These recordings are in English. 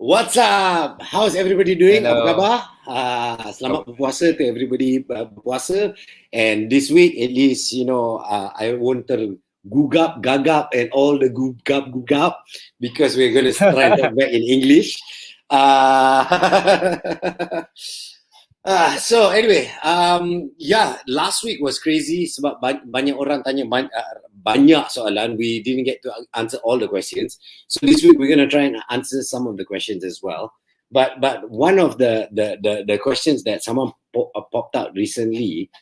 What's up? How's everybody doing? Apa Hello. khabar? Selamat berpuasa to everybody berpuasa. And this week, at least, I won't gugap, gagap, and all the gugap because we're going to try and talk back in English. Uh, so anyway, last week was crazy sebab banyak orang tanya banyak soalan. We didn't get to answer all the questions. So this week we're going to try and answer some of the questions as well. But one of the questions that someone popped out recently,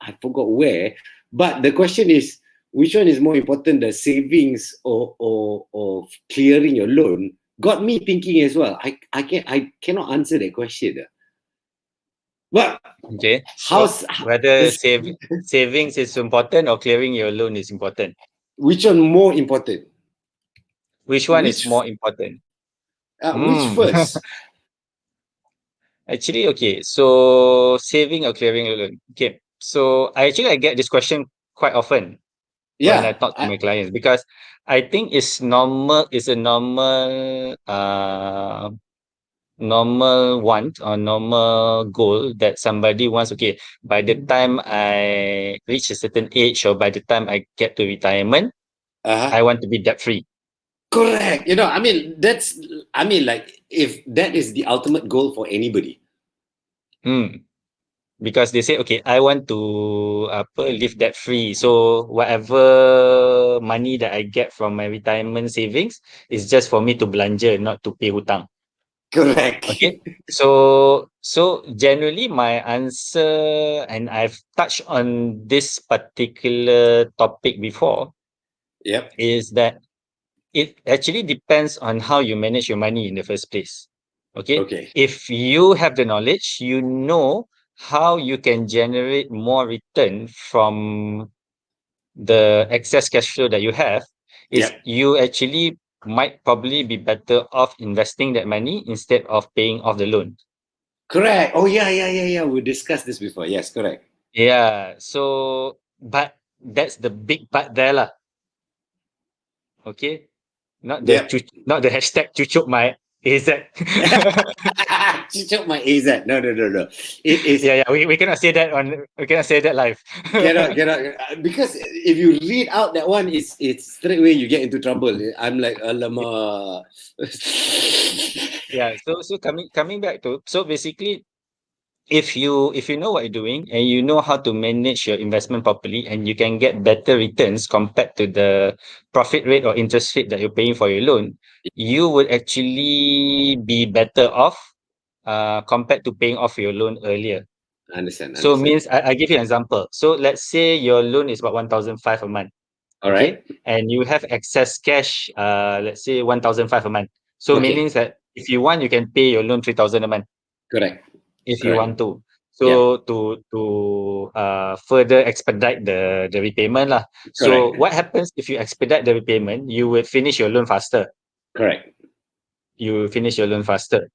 I forgot where, but the question is, which one is more important, the savings or clearing your loan? Got me thinking as well. I cannot answer that question. Well, Okay. So whether is, savings is important or clearing your loan is important. which one more important? Which one is more important? Which first? Actually, okay. So saving or clearing your loan. Okay. So I get this question quite often when I Yeah, talk to my clients because I think it's a normal want or normal goal that somebody wants. Okay, by the time I reach a certain age or by the time I get to retirement, I want to be debt free. correct. Like if that is the ultimate goal for anybody. Because they say, okay, I want to live debt free. So whatever money that I get from my retirement savings is just for me to belanja, not to pay hutang. Correct. Okay. So generally my answer, and I've touched on this particular topic before, Yep. is that it actually depends on how you manage your money in the first place. Okay. Okay. If you have the knowledge, you know how you can generate more return from the excess cash flow that you have, is Yep. you actually might probably be better off investing that money instead of paying off the loan. Correct. Oh yeah. We discussed this before. Yes, correct. Yeah. So, but that's the big part there lah. Okay. Yep. Not the hashtag cucuk my AZ. Cucuk my AZ. No. It is Yeah. We cannot say that live. cannot because if you read out that one, it's straight away you get into trouble. I'm like, alamak. Yeah. So coming back to, so basically, if you know what you're doing and you know how to manage your investment properly, and you can get better returns compared to the profit rate or interest rate that you're paying for your loan, you would actually be better off compared to paying off your loan earlier. Understand. So means I give you an example. So let's say your loan is about 1,500 a month, All okay, right. and you have excess cash, let's say 1,500 a month. So Okay. meaning that if you want, you can pay your loan 3,000 a month Correct. if you Correct. want to. Yeah. So to further expedite the repayment lah. So Correct. what happens if you expedite the repayment? You will finish your loan faster. Correct. You will finish your loan faster.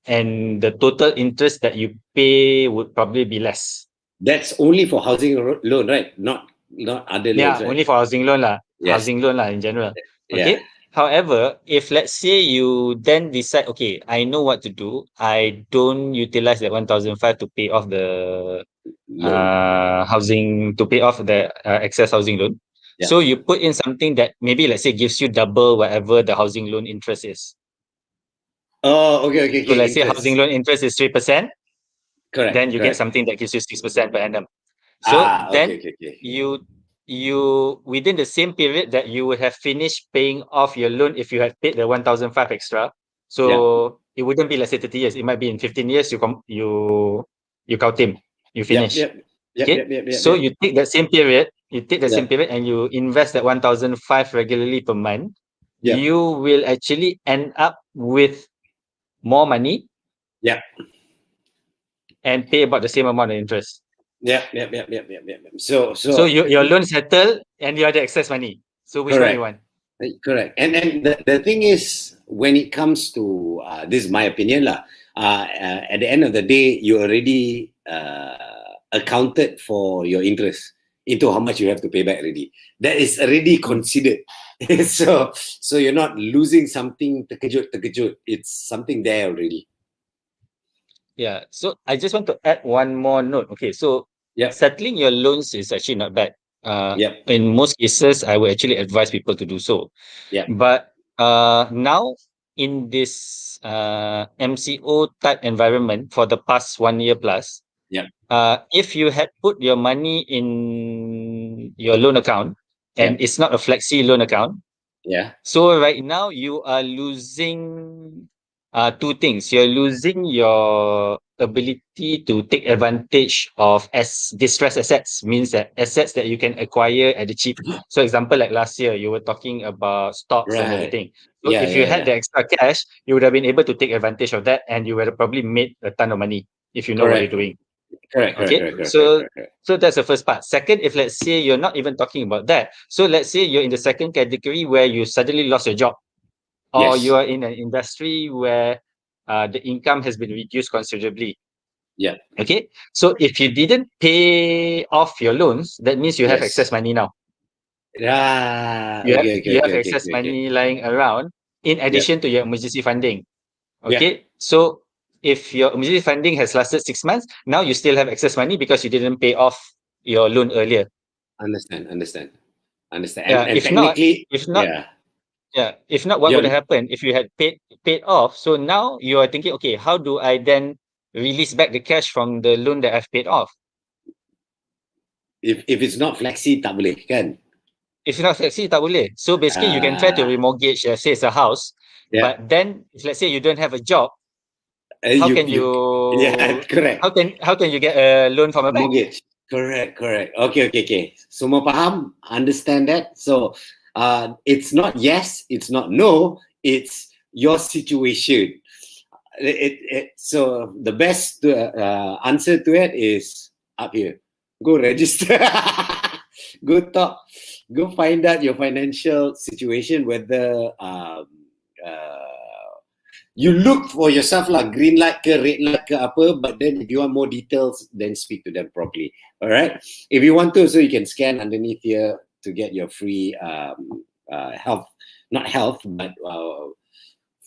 And the total interest that you pay would probably be less. That's only for housing loan, right? Not other loans, Yeah, right? only for housing loan lah. Yes. Housing loan lah in general. Yeah. Okay. However, if let's say you then decide, okay, I know what to do. I don't utilize that 1,500 to pay off the Loan. housing, to pay off the excess housing loan. Yeah. So you put in something that maybe let's say gives you double whatever the housing loan interest is. Oh, okay. So let's say Interest. housing loan interest is 3%, then Correct. you get Correct. something that gives you 6% per annum. So then Okay. you within the same period that you would have finished paying off your loan, if you had paid the 1,500 extra. Yeah. So it wouldn't be, let's say, 30 years. It might be in 15 years. You count him, you finish. Okay. So Yep. you take that same period, Yeah. and you invest that 1,500 regularly per month. Yeah. You will actually end up with more money Yeah. and pay about the same amount of interest. Yep. So So your loan settled and you have the excess money. So which one you correct. want? Correct. And the thing is, when it comes to this is my opinion lah. At the end of the day, you already accounted for your interest. into how much you have to pay back already. That is already considered. So you're not losing something terkejut. It's something there already. Yeah. So I just want to add one more note. Okay. So Yep. settling your loans is actually not bad. Yep. In most cases, I would actually advise people to do so. Yep. But now in this MCO type environment for the past 1 year plus, Yep. if you had put your money in your loan account and Yep. it's not a flexi loan account, Yeah. so right now you are losing two things. You're losing your ability to take advantage of as distressed assets, means that assets that you can acquire at the cheap. So example, like last year, you were talking about stocks and Right. everything. So Yeah. if you Yeah. had Yeah. the extra cash, you would have been able to take advantage of that and you would have probably made a ton of money if you know what you're Correct. doing. Correct. Correct. Okay, Correct. Correct. Correct. so Correct. so that's the first part. Second, if let's say you're not even talking about that, so let's say you're in the second category where you suddenly lost your job, or you Yes. are in an industry where the income has been reduced considerably. Yeah. Okay, so if you didn't pay off your loans, that means you have excess Yes. money now. Ah. You have Okay. Okay. you have Okay. Okay. excess Okay. Okay. money lying around in Yep. addition to your emergency funding. Yeah. Okay, so if your emergency funding has lasted 6 months, now you still have excess money because you didn't pay off your loan earlier. Understand. Understand. Understand. And Yeah, and technically, if not, yeah. yeah, if not, what would You're have happened if you had paid off? So now you are thinking, okay, how do I then release back the cash from the loan that I've paid off? if it's not flexi tak boleh kan? If you're not flexi, tak boleh. So basically, you can try to Ah. remortgage, say it's a house, Yeah. but then if let's say you don't have a job, how can You yeah. Correct. how can you get a loan from a bank? Mortgage. Correct. Correct. Okay. Okay. Okay. Semua faham. Understand that. So it's not yes. It's not no. It's your situation. So the best answer to it is up here. Go register. Go talk. Go find out your financial situation. Whether you look for yourself lah, green light ke red light ke apa. But then if you want more details, then speak to them properly. All right. If you want to, so you can scan underneath here to get your free health, not health, but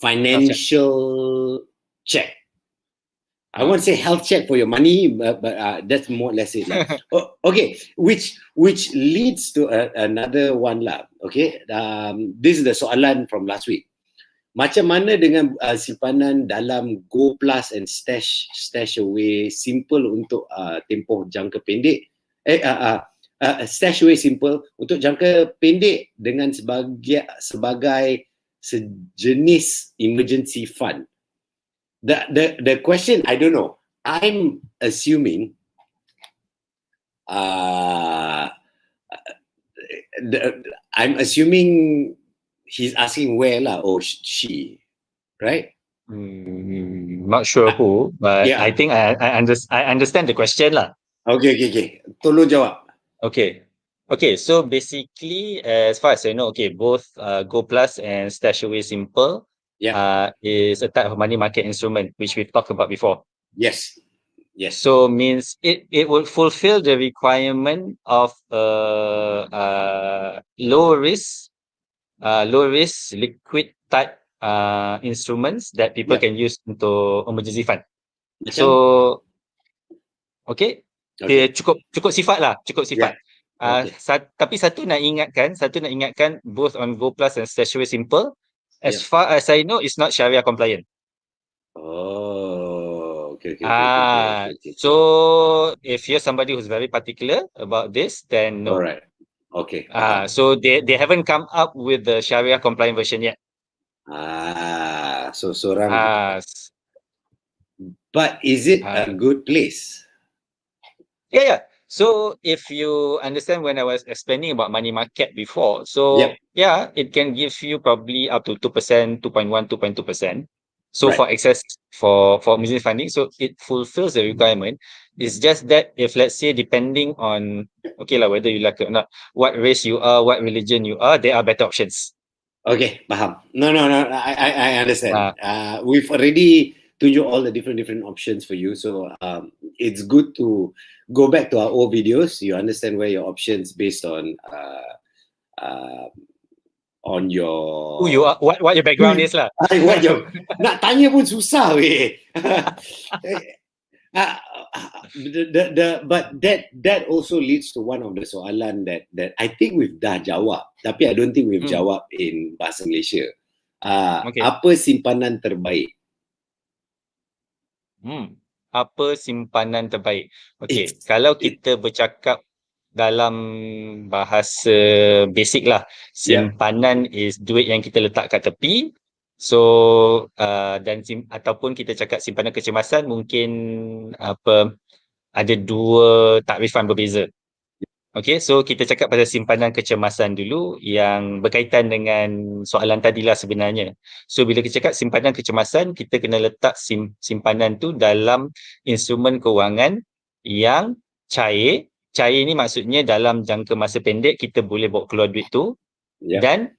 financial check. I won't say health check for your money, but that's more or less it lah. Okay, which leads to another one lah. Okay, this is the soalan from last week. Macam mana dengan simpanan dalam Go Plus and Stash Away simple untuk tempoh jangka pendek? Stash Away simple untuk jangka pendek dengan sebagai sejenis emergency fund. The question, I don't know. I'm assuming I'm assuming he's asking where lah, or she, right? Not sure who, but Yeah. I think I understand the question lah. Okay. Tolong jawab. Okay. So basically, as far as I know, okay, both Go Plus and Stash Away Simple is a type of money market instrument which we've talked about before. Yes. So means it will fulfill the requirement of low risk liquid type instruments that people can use untuk emergency fund. Macam? So okay. Dia cukup sifat lah, cukup sifat. Tapi satu nak ingatkan both on Go Plus and Stash Away Simple, as far as I know, it's not Sharia compliant. Oh, okay. So if you're somebody who's very particular about this, then no. Alright. Okay. So they haven't come up with the Sharia compliant version yet. So seorang. But is it a good place? Yeah. So if you understand when I was explaining about money market before, so it can give you probably up to 2%, 2.1, 2.2%. So for excess for emergency funding, so it fulfills the requirement. It's just that if let's say depending on whether you like it or not, what race you are, what religion you are, there are better options. Okay, faham. No. I understand. We've already tunjuk all the different options for you. So it's good to go back to our old videos. You understand where your options based on your Who you are, what your background is lah. what your nak tanya pun susah weh. But that also leads to one of the soalan that I think we've dah jawab, tapi I don't think we've jawab in bahasa Malaysia. Apa simpanan terbaik? Apa simpanan terbaik? Okay, kalau kita bercakap dalam bahasa basic lah, simpanan is duit yang kita letak kat tepi. So ataupun kita cakap simpanan kecemasan, mungkin ada dua takrifan berbeza. Okay, so kita cakap pasal simpanan kecemasan dulu yang berkaitan dengan soalan tadilah sebenarnya. So bila kita cakap simpanan kecemasan, kita kena letak simpanan tu dalam instrumen kewangan yang cair. Cair ni maksudnya dalam jangka masa pendek kita boleh bawa keluar duit tu, dan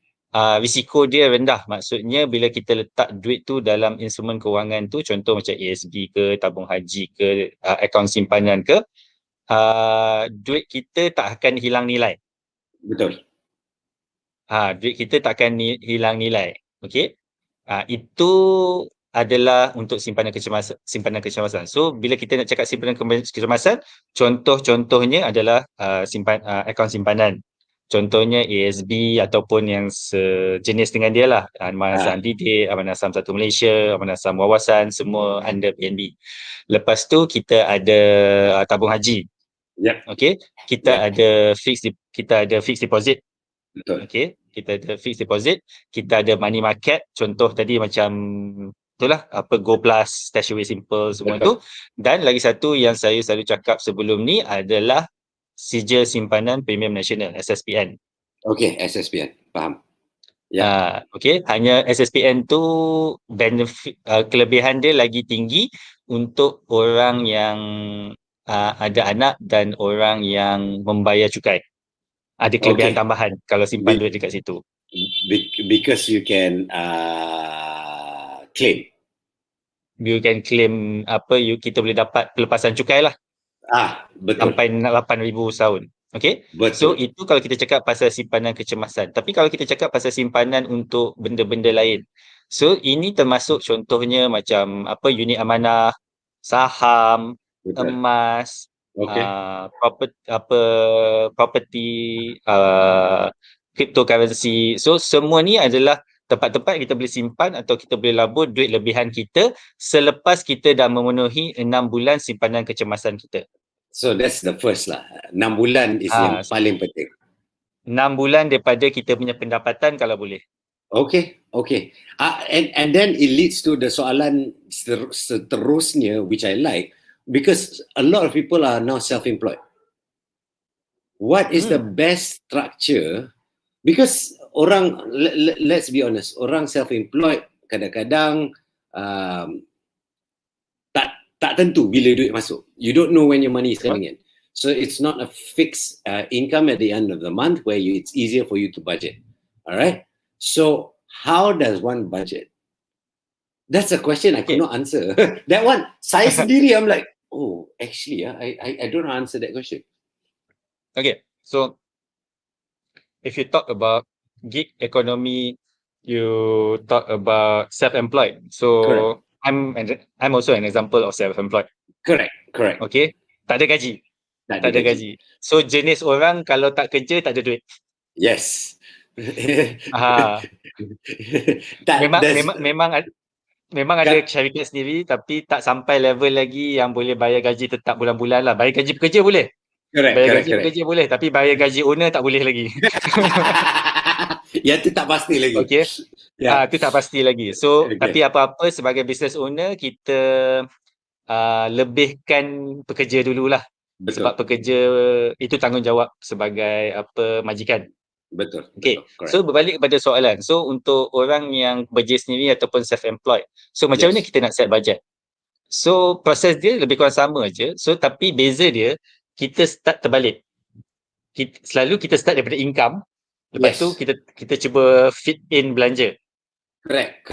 risiko dia rendah. Maksudnya bila kita letak duit tu dalam instrumen kewangan tu, contoh macam ASB ke, tabung haji ke, akaun simpanan ke, duit kita tak akan hilang nilai. Betul. Duit kita tak akan hilang nilai. Okey. Itu adalah untuk simpanan kecemasan. So bila kita nak cakap simpanan kecemasan, contoh-contohnya adalah akaun simpanan. Contohnya ASB ataupun yang sejenis dengan dia lah. Amanah Saham Didik, Amanah Saham Satu Malaysia, Amanah Saham Wawasan, semua under PNB. Lepas tu kita ada tabung haji. Okay, kita ada fixed deposit. Betul. Okay, kita ada fixed deposit, kita ada money market, contoh tadi macam itulah Go Plus, Stash Away Simple, semua tu. Dan lagi satu yang saya selalu cakap sebelum ni adalah Sijil Simpanan Premium Nasional, SSPN. Okay, SSPN, faham. Okay, hanya SSPN tu benefit, kelebihan dia lagi tinggi untuk orang yang ada anak dan orang yang membayar cukai. Ada kelebihan tambahan kalau simpan duit dekat situ. Because you can claim. You can claim kita boleh dapat pelepasan cukai lah. Betul. Sampai 8,000 setahun. Okay. Betul. So itu kalau kita cakap pasal simpanan kecemasan. Tapi kalau kita cakap pasal simpanan untuk benda-benda lain. So ini termasuk contohnya macam unit amanah, saham, emas, property, cryptocurrency. So semua ni adalah tempat-tempat kita boleh simpan atau kita boleh labur duit lebihan kita selepas kita dah memenuhi 6 bulan simpanan kecemasan kita. So that's the first lah. 6 bulan is yang paling penting. 6 bulan daripada kita punya pendapatan kalau boleh. Okay. And then it leads to the soalan seterusnya, which I like, because a lot of people are now self-employed. What is the best structure? Because orang, let's be honest, orang self-employed kadang-kadang tak tentu bila duit masuk. You don't know when your money is coming in. So it's not a fixed income at the end of the month where it's easier for you to budget. All right. So how does one budget? That's a question I cannot answer. That one, saya sendiri, I'm like, actually, I don't answer that question. Okay, so if you talk about gig economy, you talk about self-employed. So I'm also an example of self-employed. Correct. Okay, tak ada gaji. Tak ada gaji. So jenis orang kalau tak kerja tak ada duit. Yes. Memang ada syarikat sendiri tapi tak sampai level lagi yang boleh bayar gaji tetap bulan-bulan lah. Bayar gaji pekerja boleh. Bayar gaji pekerja boleh, tapi bayar gaji owner tak boleh lagi. Ya, itu tak pasti lagi. Okay. Itu tak pasti lagi. So, tapi apa-apa sebagai business owner, kita lebihkan pekerja dululah. Sebab pekerja itu tanggungjawab sebagai majikan. Betul. Okay. So berbalik kepada soalan. So untuk orang yang bekerja sendiri ataupun self-employed. So macam mana kita nak set budget? So proses dia lebih kurang sama aja. So tapi beza dia, kita start terbalik. Selalu kita start daripada income. Lepas tu kita cuba fit in belanja. Correct.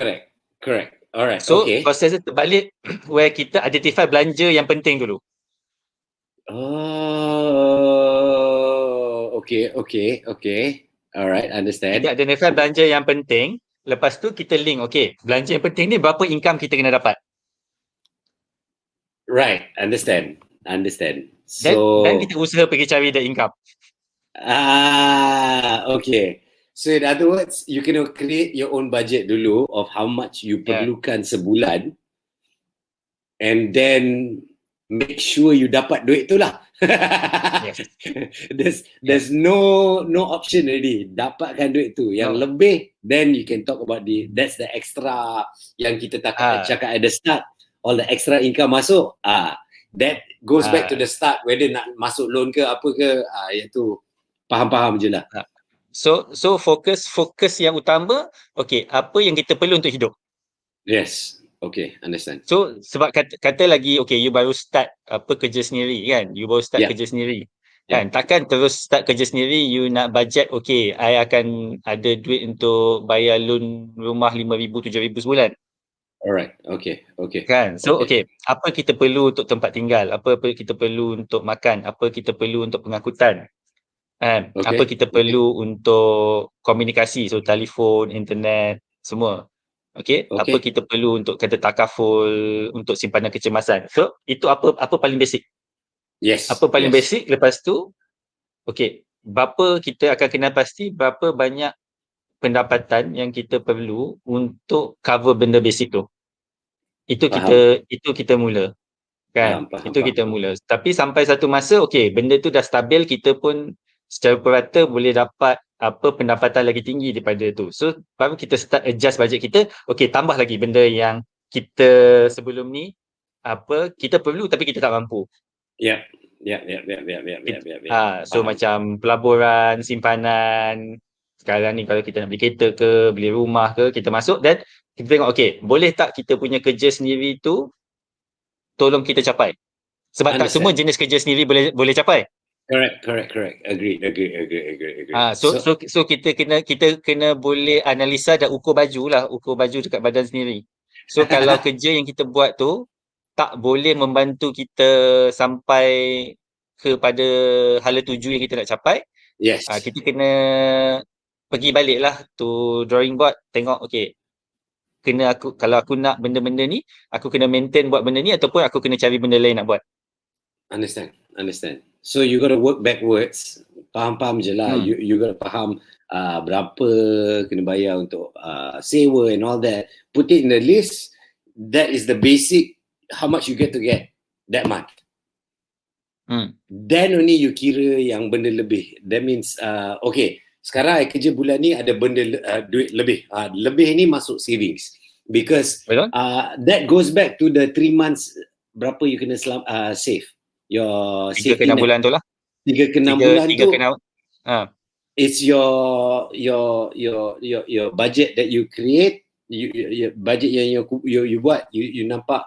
Alright, So okay. proses dia terbalik where kita identify belanja yang penting dulu. Oh, okay. Alright, understand. Kita identify belanja yang penting, lepas tu kita link, okay, belanja yang penting ni berapa income kita kena dapat. Right, understand. Dan So, kita usaha pergi cari the income. okay. So in other words, you can create your own budget dulu of how much you Yeah. perlukan sebulan, and then make sure you dapat duit tu lah. Yes. There's no option already. Dapatkan duit tu. Yang No. lebih, then you can talk about that's the extra yang kita cakap at the start. All the extra income masuk. That goes back to the start, whether nak masuk loan ke apa ke, iaitu faham-faham je lah. So fokus yang utama, okay, apa yang kita perlu untuk hidup. Yes. Okay, understand. So sebab kata lagi, okay, you baru start kerja sendiri kan, kerja sendiri kan, takkan terus start kerja sendiri you nak budget, okay, I akan ada duit untuk bayar loan rumah 5,000 7,000 sebulan. Alright, okay. Kan, so okay, apa kita perlu untuk tempat tinggal, apa kita perlu untuk makan, apa kita perlu untuk pengangkutan, kan, apa kita perlu untuk komunikasi, so telefon, internet, semua. Okay, apa kita perlu untuk kata takaful, untuk simpanan kecemasan. So itu apa paling basic. Yes. Apa paling basic, lepas tu okay, berapa kita akan kenal pasti berapa banyak pendapatan yang kita perlu untuk cover benda basic tu. Itu kita mula kan. Kita mula. Tapi sampai satu masa, okay, benda tu dah stabil, kita pun secara purata boleh dapat pendapatan lagi tinggi daripada tu. So baru kita start adjust budget kita. Okay, tambah lagi benda yang kita sebelum ni kita perlu tapi kita tak mampu. Ya. So macam pelaburan, simpanan. Sekarang ni kalau kita nak beli kereta ke, beli rumah ke, kita masuk dan kita tengok, okay, boleh tak kita punya kerja sendiri tu tolong kita capai. Sebab tak semua jenis kerja sendiri boleh capai. Correct. Agree. So kita kena boleh analisa dan ukur baju dekat badan sendiri. So kalau kerja yang kita buat tu tak boleh membantu kita sampai kepada hala tuju yang kita nak capai, kita kena pergi balik lah to drawing board, tengok, okay, kalau aku nak benda-benda ni, aku kena maintain buat benda ni ataupun aku kena cari benda lain nak buat. Understand. So you got to work backwards. Faham je lah. You got to faham berapa kena bayar untuk sewa and all that. Put it in the list. That is the basic, how much you get that month. Then only you kira yang benda lebih. That means, okay, sekarang I kerja bulan ni ada benda duit lebih. Lebih ni masuk savings. Because that goes back to the 3 months berapa you kena save. Your 3 ke 6 bulan tu lah. 3 ke 6 bulan tu. It's your budget that you create, your budget yang you buat, you nampak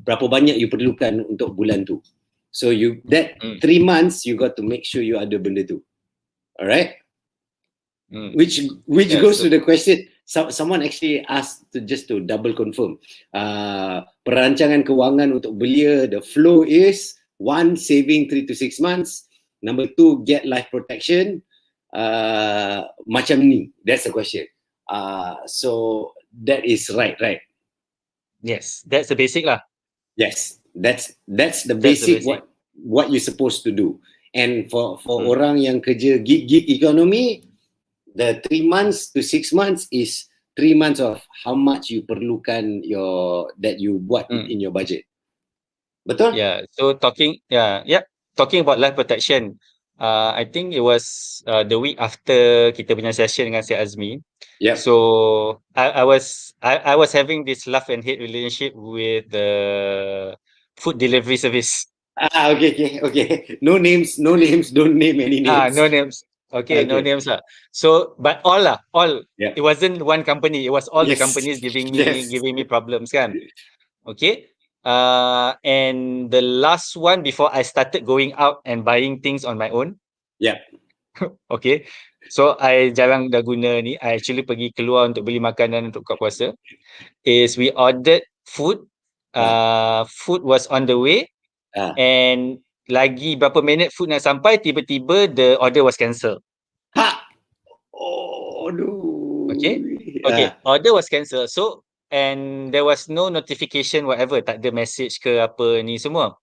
berapa banyak you perlukan untuk bulan tu. So that 3 months you got to make sure you ada benda tu. Alright? Which goes to the question, someone actually asked just to double confirm. Perancangan kewangan untuk belia, the flow is 1, saving 3 to 6 months. Number 2, get life protection. Macam ni. That's the question. So that is right? Yes, that's the basic lah. Yes, that's the basic. What you're supposed to do. And for orang yang kerja gig economy, the 3 months to 6 months is 3 months of how much you perlukan that you buat in your budget. Betul? Yeah. So talking about life protection, I think it was the week after kita punya session dengan si Azmi. Yep. So I was having this love and hate relationship with the food delivery service. Okay. No names. Don't name any names. No names. Okay, no names lah. So, but all. Yeah. It wasn't one company. It was all the companies giving me problems, kan? Okay. And the last one before I started going out and buying things on my own. Yeah. Okay. So I jarang dah guna ni. I actually pergi keluar untuk beli makanan untuk buka puasa. Is we ordered food. Food was on the way, Ah. and lagi berapa minit food nak sampai, tiba-tiba the order was cancelled. Ha. Oh, aduh. Okay. Okay. Order was cancelled. So, and there was no notification whatever. Tak ada message ke apa ni semua.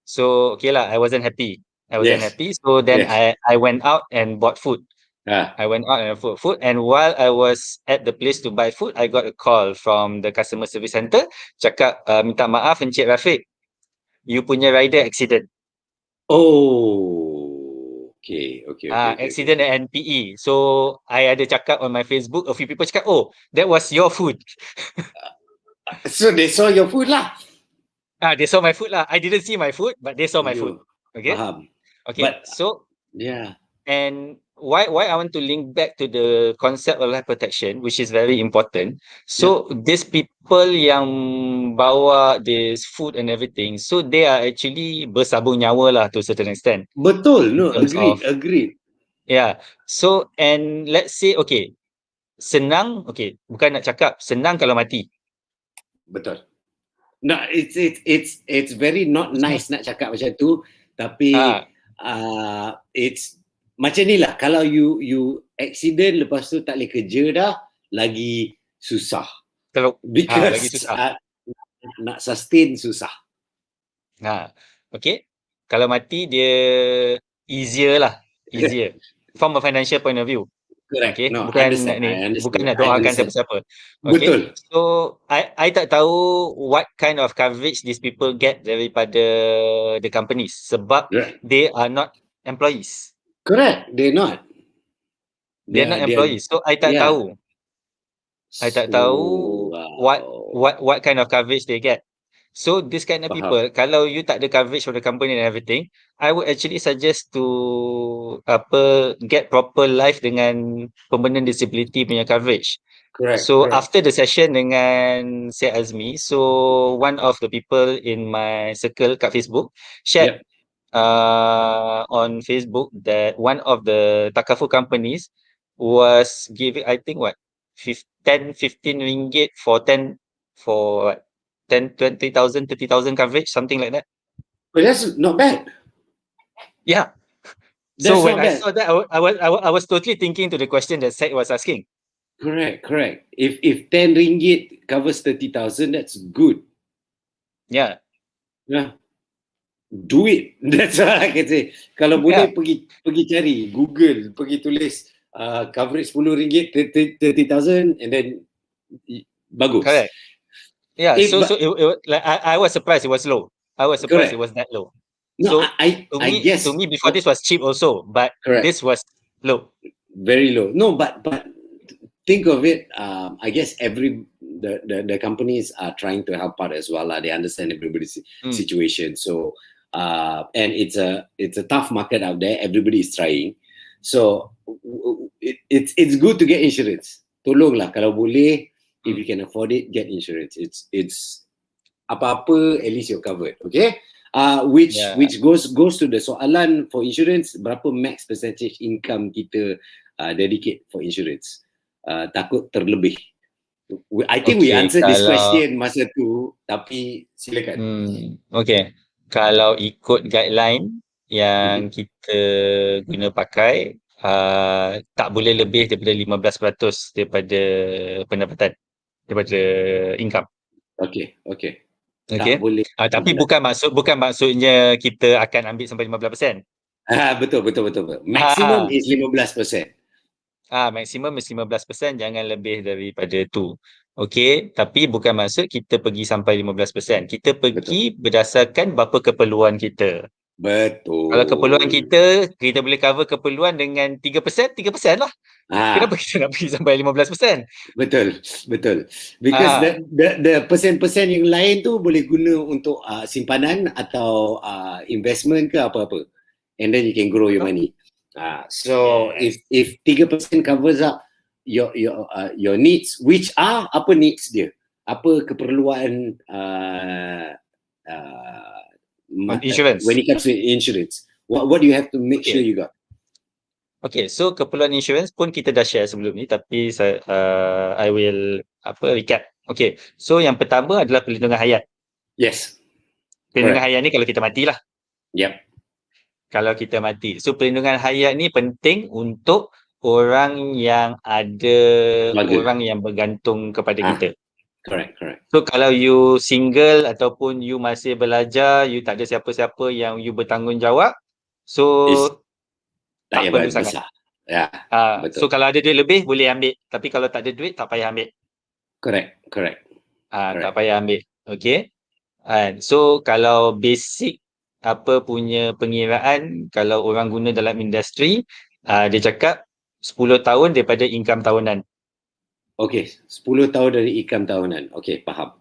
So, okay lah. I wasn't happy. Yes. So then Yes. I went out and bought food. Ah. I went out and bought food. And while I was at the place to buy food, I got a call from the customer service center. Cakap, minta maaf Encik Rafiq. You punya rider accident. Oh. Okay. Accident at NPE. So I ada cakap on my Facebook, a few people cakap, oh, that was your food. So they saw your food lah. They saw my food lah. I didn't see my food, but they saw my food. Okay. Faham. Okay. But, so yeah. and why I want to link back to the concept of life protection, which is very important. So these people yang bawa this food and everything, so they are actually bersabung nyawa lah to a certain extent. Betul. No, In terms agreed. Yeah. So, and let's say, okay, senang, okay, bukan nak cakap senang kalau mati. Betul. No, it's very not nice nak cakap macam tu, tapi it's macam ni lah. Kalau you accident lepas tu tak boleh kerja dah, lagi susah. Because lagi susah. Nak sustain susah. Okay. Kalau mati dia easier. From a financial point of view. Correct. Okay. No, bukan nak doakan siapa-siapa. Okay. Betul. So I tak tahu what kind of coverage these people get daripada the companies sebab they are not employees. Correct. They're not. They're not employees. So I tak tahu. I tak tahu what kind of coverage they get. So this kind of people, kalau you tak ada coverage for the company and everything, I would actually suggest to get proper life dengan permanent disability punya coverage. Correct. So after the session dengan Syed Azmi, so one of the people in my circle kat Facebook shared on Facebook that one of the takaful companies was giving, I think 10, 15 ringgit for 10 for 10, 20,000, 30,000 coverage, something like that. But that's not bad. Yeah. That's so when not I bad. saw that, I was totally thinking to the question that Syed was asking. Correct. If 10 ringgit covers 30,000, that's good. Yeah. Do it. That's all I can say. Kalau boleh pergi cari Google, pergi tulis coverage 10 ringgit 30,000 and then bagus. Correct. Yeah, so it like I was surprised it was low. I was surprised it was that low. No, So I guess to me before this was cheap also, but this was low. Very low. No, but think of it. I guess the companies are trying to help out as well. They understand everybody's situation. So and it's a tough market out there. Everybody is trying. So it's good to get insurance. Tolonglah kalau boleh. If you can afford it, get insurance. It's apa-apa, at least you're covered. Okay. Which goes to the soalan for insurance. Berapa max percentage income kita dedicate for insurance? Takut terlebih. I think we answered this question masa tu, tapi silakan. Okay. Kalau ikut guideline yang kita guna pakai, tak boleh lebih daripada 15% daripada pendapatan, daripada income. Okay. Tak boleh. Tapi bukan maksudnya kita akan ambil sampai 15%. Betul. Maximum is 15%. Maximum is 15%, jangan lebih daripada tu. Okay, tapi bukan maksud kita pergi sampai 15%. Kita pergi berdasarkan berapa keperluan kita. Betul. Kalau keperluan kita boleh cover keperluan dengan 3%, 3% lah. Kenapa kita nak pergi sampai 15%? Betul. Because the persen-persen yang lain tu boleh guna untuk simpanan atau investment ke apa-apa. And then you can grow your money. So if 3% covers up your needs, which are apa needs dia? Apa keperluan insurance. When it comes to insurance, what do you have to make sure you got? Okay, so keperluan insurance pun kita dah share sebelum ni, tapi I will recap. Okay, so yang pertama adalah perlindungan hayat. Yes. Perlindungan Correct. hayat ni kalau kita mati lah. Yep. Kalau kita mati. So perlindungan hayat ni penting untuk orang yang ada, Keluarga. orang yang bergantung kepada kita. Correct. So kalau you single ataupun you masih belajar, you tak ada siapa-siapa yang you bertanggungjawab, so Is tak tak payah perlu sangat. besar. Ya, So betul. kalau ada duit lebih boleh ambil, tapi kalau tak ada duit tak payah ambil. Correct. Tak payah ambil. Okay. So kalau basic punya pengiraan, kalau orang guna dalam industri, dia cakap 10 tahun daripada income tahunan. Okay, 10 tahun dari income tahunan. Okay, faham.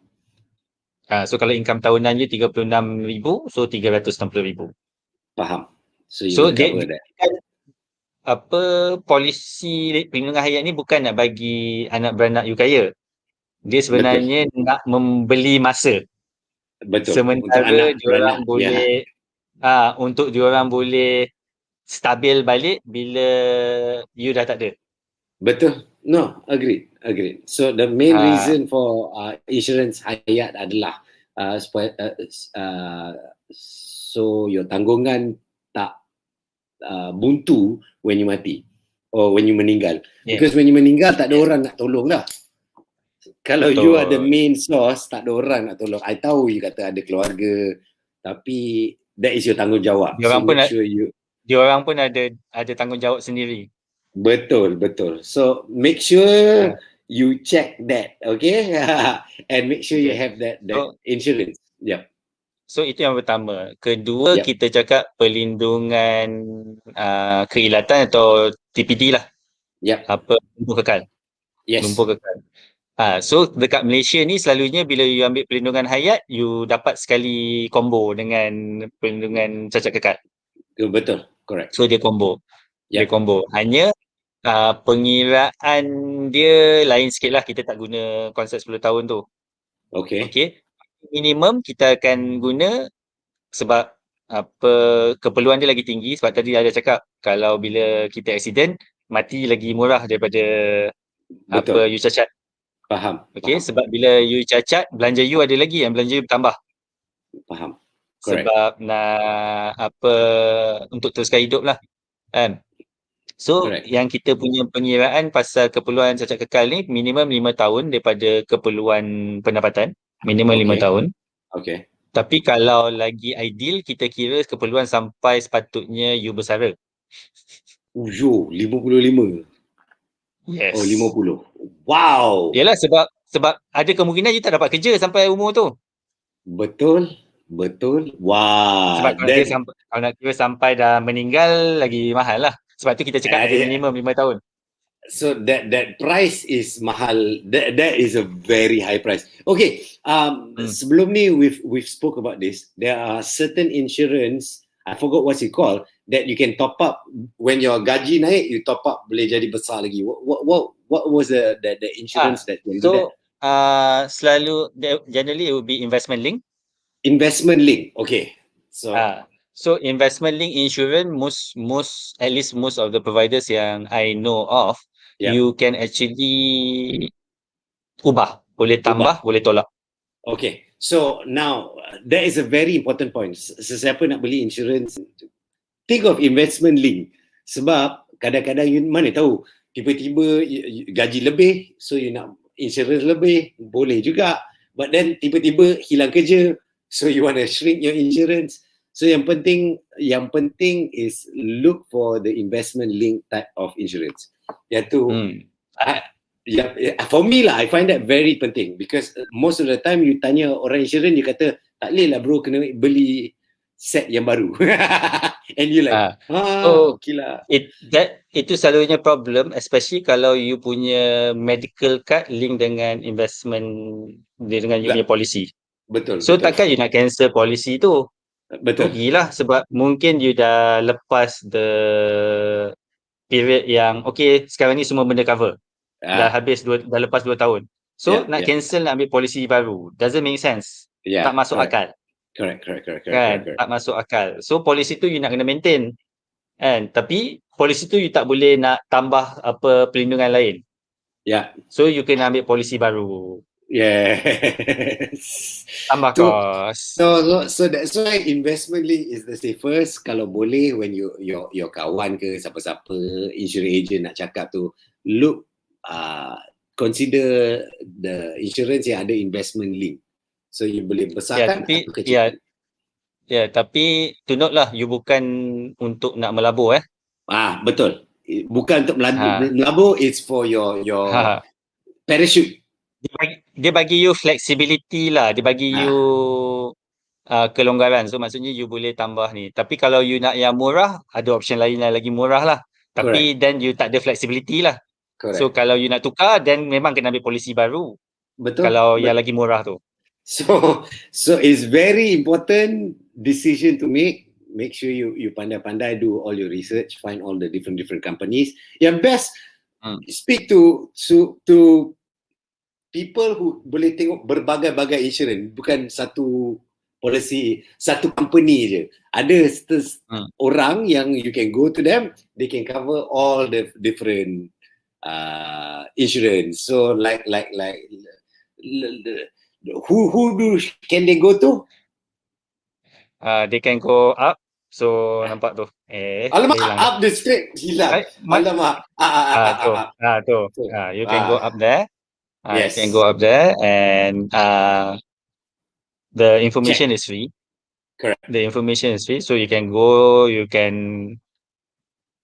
So kalau income tahunan je 36,000, so 360,000. Faham. So you So will cover that. polisi perlindungan hayat ni bukan nak bagi anak beranak you kaya. Dia sebenarnya nak membeli masa. Betul. Untuk Sementara anak diorang beranak. boleh untuk diorang boleh stabil balik bila you dah tak ada. Betul. No, agreed. So the main reason for insurance hayat adalah supaya so your tanggungan tak buntu when you mati or when you meninggal. Because when you meninggal tak ada orang nak tolong dah. Kalau you are the main source, tak ada orang nak tolong. I tahu you kata ada keluarga, tapi that is your tanggungjawab. Diorang pun ada tanggungjawab sendiri. Betul. So make sure you check that, okay? And make sure you have that insurance. Yep. So itu yang pertama. Kedua, kita cakap perlindungan keilatan atau TPD lah. Yep. Lumpuh kekal. Yes. Lumpuh kekal. So dekat Malaysia ni selalunya bila you ambil perlindungan hayat, you dapat sekali combo dengan perlindungan cacat kekal. Betul, correct. So dia combo. Yep. Dia combo. Hanya pengiraan dia lain sikit lah. Kita tak guna konsep 10 tahun tu. Okay. Minimum kita akan guna sebab keperluan dia lagi tinggi. Sebab tadi ada cakap kalau bila kita accident, mati lagi murah daripada you cacat. Faham. Okay, sebab bila you cacat, belanja you ada lagi, yang belanja you bertambah. Faham. Correct. Sebab nak untuk teruskan hidup lah. Kan? So, yang kita punya pengiraan pasal keperluan cacat kekal ni minimum 5 tahun daripada keperluan pendapatan. Minimum 5 tahun. Okay. Tapi kalau lagi ideal, kita kira keperluan sampai sepatutnya you bersara. 55. Yes. 50. Wow. Yalah, sebab ada kemungkinan you tak dapat kerja sampai umur tu. Betul. Wah. Sebab kalau nak kira sampai dah meninggal lagi mahal lah. Sebab tu kita cakap ada minimum 5 tahun. So that price is mahal. That is a very high price. Okay. Sebelum ni we've spoke about this. There are certain insurance, I forgot what's it called, that you can top up when your gaji naik, you top up boleh jadi besar lagi. What was the insurance that can do that? Selalu generally it would be investment link. Investment link. Okay. So investment link insurance, most at least most of the providers yang I know of, you can actually boleh tambah, boleh tolak. Okay. So now that is a very important point. Sesiapa nak beli insurance, think of investment link. Sebab kadang-kadang you mana tahu tiba-tiba gaji lebih, so you nak insurance lebih, boleh juga. But then tiba-tiba hilang kerja, so you want to shrink your insurance. So yang penting is look for the investment link type of insurance. For me lah, I find that very penting because most of the time you tanya orang insurance, dia kata tak boleh lah bro, kena beli set yang baru. And you like, okay lah. Itu selalunya problem, especially kalau you punya medical card link dengan investment, dengan you punya policy. Betul. So takkan you nak cancel policy tu? Betul. Rugilah sebab mungkin you dah lepas the period yang okay, sekarang ni semua benda cover. Dah habis, dah lepas 2 tahun. So nak cancel, nak ambil polisi baru, doesn't make sense. Tak masuk akal. Correct. Tak masuk akal. So polisi tu you nak kena maintain. Kan? Tapi polisi tu you tak boleh nak tambah apa perlindungan lain. Yeah. So you kena ambil polisi baru. Yes. Tambah So, kos. so that's why investment link is the safest. Kalau boleh, when your kawan ke siapa-siapa insurance agent nak cakap tu, look, consider the insurance yang ada investment link. So you boleh besarkan Tapi atau kecilkan. tapi to note lah, you bukan untuk nak melabur Betul. Bukan untuk Ha. melabur, it's for your Ha. parachute. Dia bagi you flexibility lah, dia bagi you kelonggaran. So maksudnya you boleh tambah ni. Tapi kalau you nak yang murah, ada option lain yang lagi murah lah. Tapi then you tak ada flexibility lah. So Correct. kalau you nak tukar, then memang kena ambil polisi baru. Betul. Kalau yang lagi murah tu. So it's very important decision to make. Make sure you pandai-pandai do all your research, find all the different companies. Yang best, speak to people who boleh tengok berbagai-bagai insurance, bukan satu policy, satu company je. Ada orang yang you can go to them, they can cover all the different insurance. So like who can they go to? They can go up. So nampak tu. Alamak, up the straight hilang. Alamak. You can go up there. Yes. You can go up there, and the information is free. Correct. The information is free, so you can go, you can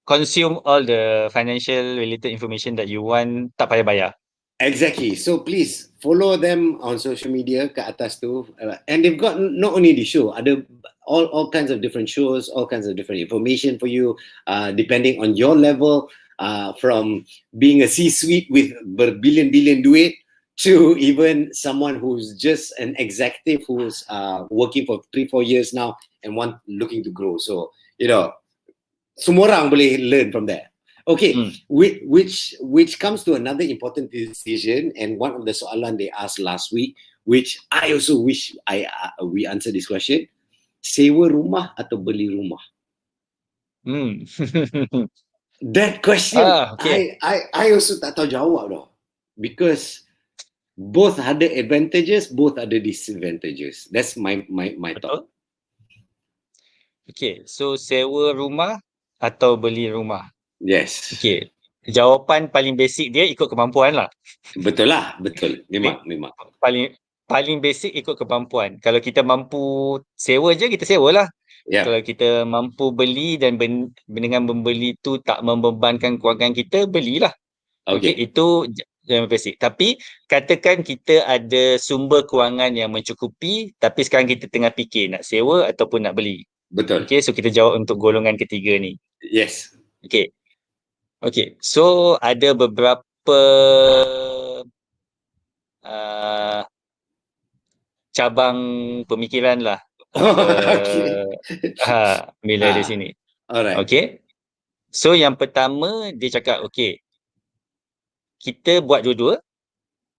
consume all the financial related information that you want, tak payah bayar. Exactly. So please follow them on social media ke atas tu, and they've got not only the show, ada all kinds of different shows, all kinds of different information for you, depending on your level, from being a C-suite with berbillion duit to even someone who's just an executive who's working for 3-4 years now and looking to grow. So semua orang boleh learn from there. Okay, which comes to another important decision, and one of the soalan they asked last week, which I also wish we answer this question: sewa rumah atau beli rumah? That question, I also tak tahu jawab dah, because both ada advantages, both ada disadvantages. That's my thought. Okay, so sewa rumah atau beli rumah? Yes. Okay, jawapan paling basic dia ikut kemampuan lah. Betul lah, betul. Memang. Paling basic ikut kemampuan. Kalau kita mampu sewa je, kita sewa lah. Kalau kita mampu beli dan dengan membeli tu tak membebankan kewangan kita, belilah. Okay, itu yang basic. Tapi katakan kita ada sumber kewangan yang mencukupi, tapi sekarang kita tengah fikir nak sewa ataupun nak beli. Betul. Okay, so kita jawab untuk golongan ketiga ni. Yes. Okay, so ada beberapa cabang pemikiran lah bila di sini. Alright. Okay, so yang pertama dia cakap, okay, kita buat dua-dua.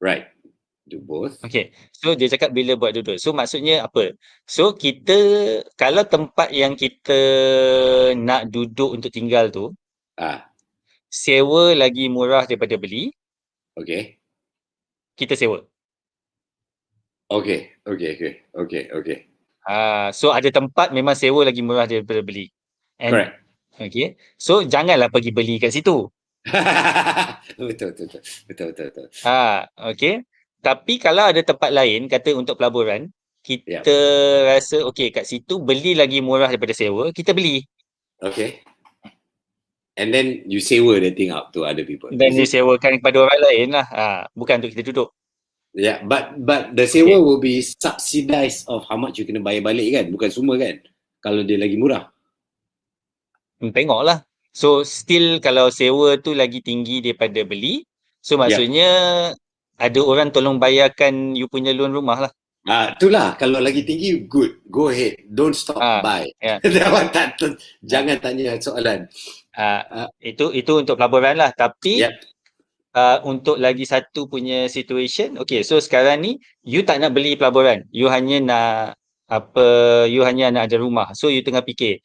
Right, do both. Okay, so dia cakap bila buat dua-dua, so maksudnya apa? So kita, kalau tempat yang kita nak duduk untuk tinggal tu sewa lagi murah daripada beli, kita sewa. Okay. So ada tempat memang sewa lagi murah daripada beli. Correct. Okay, so janganlah pergi beli kat situ. Betul. Okay, tapi kalau ada tempat lain, kata untuk pelaburan, kita rasa okay kat situ beli lagi murah daripada sewa, kita beli. Okay. And then you sewa the thing out to other people. Dan you sewakan kepada orang lain lah. Bukan untuk kita duduk. Yeah, but the sewa will be subsidized of how much you kena bayar balik kan? Bukan semua kan? Kalau dia lagi murah. Tengoklah. So still kalau sewa tu lagi tinggi daripada beli, so maksudnya ada orang tolong bayarkan you punya loan rumah lah. Itulah, kalau lagi tinggi, good. Go ahead. Don't stop buy. Jangan tanya soalan. Itu untuk pelaburan lah. Tapi untuk lagi satu punya situation, okay, so sekarang ni you tak nak beli pelaburan, you hanya nak ada rumah. So you tengah fikir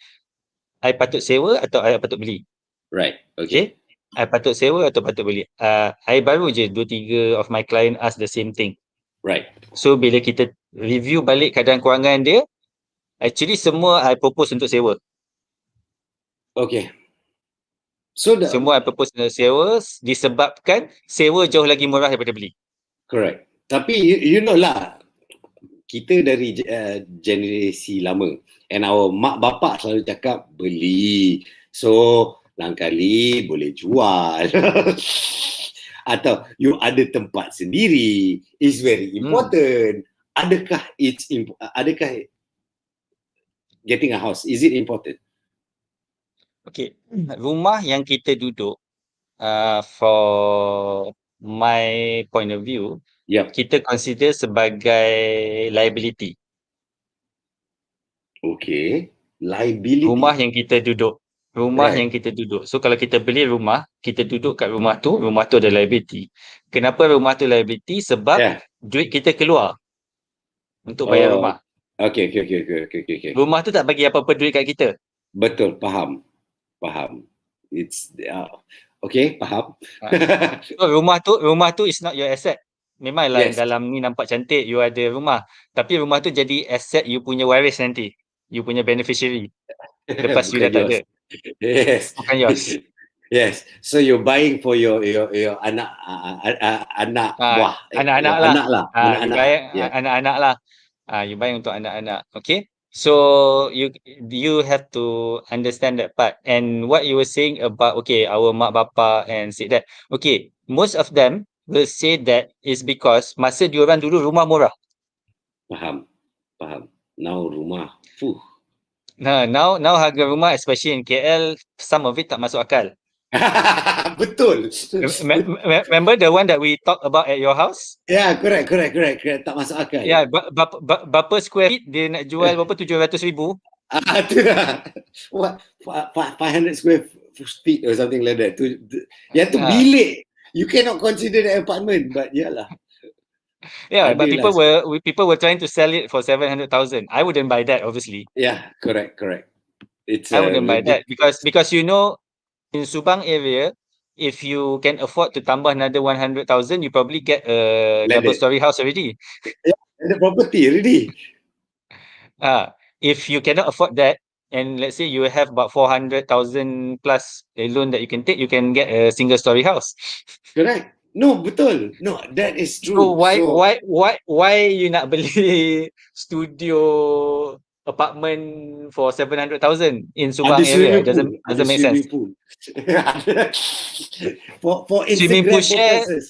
I patut sewa atau I patut beli. Right. Okay. Okay. I patut sewa atau patut beli. I baru je 2-3 of my client ask the same thing. Right. So bila kita review balik keadaan kewangan dia, actually semua I propose untuk sewa. Okay. So Semua I propose untuk sewa disebabkan sewa jauh lagi murah daripada beli. correct. Tapi you know lah, kita dari generasi lama, and our mak bapak selalu cakap beli, so lain kali boleh jual. Atau you ada tempat sendiri is very important. Adakah getting a house, is it important? Okay, rumah yang kita duduk, for my point of view, Yep. kita consider sebagai liability. Okay. Liability. Rumah yang kita duduk. Right. Yang kita duduk. So kalau kita beli rumah, kita duduk kat rumah tu ada liability. Kenapa rumah tu liability? Sebab duit kita keluar untuk bayar rumah. Okay. Rumah tu tak bagi apa-apa duit kat kita. Betul, faham. It's okay, faham. So rumah tu is not your asset. Memanglah dalam ni nampak cantik you ada rumah, tapi rumah tu jadi asset you punya waris nanti. You punya beneficiary. Lepas you dah tak ada. Yes. Bukan yours. Yes. So you're buying for your anak buah. Anak-anak lah. You bayar anak-anak lah. You bayar untuk anak-anak. Okay. So you have to understand that part. And what you were saying about our mak bapa and said that. Okay, most of them will say that is because masa diorang dulu rumah murah. Faham. Now rumah. Now harga rumah especially in KL, some of it tak masuk akal. Betul. Remember the one that we talked about at your house? Yeah, correct. Tak masuk akal. Yeah, berapa square feet dia nak jual berapa 700,000? What 500 square feet or something like that. You have to bilik. You cannot consider the apartment, but lah. Yeah, but people were trying to sell it for 700,000. I wouldn't buy that, obviously. Yeah, correct. I wouldn't buy that because in Subang area, if you can afford to tambah another 100,000, you probably get a double-story house already. Yeah, the property already. If you cannot afford that, and let's say you have about 400,000 plus a loan that you can take, you can get a single-story house. Correct. No, betul. No, that is true. So why you nak beli studio apartment for 700,000 in Subang area? It doesn't make sense. For Instagram purposes.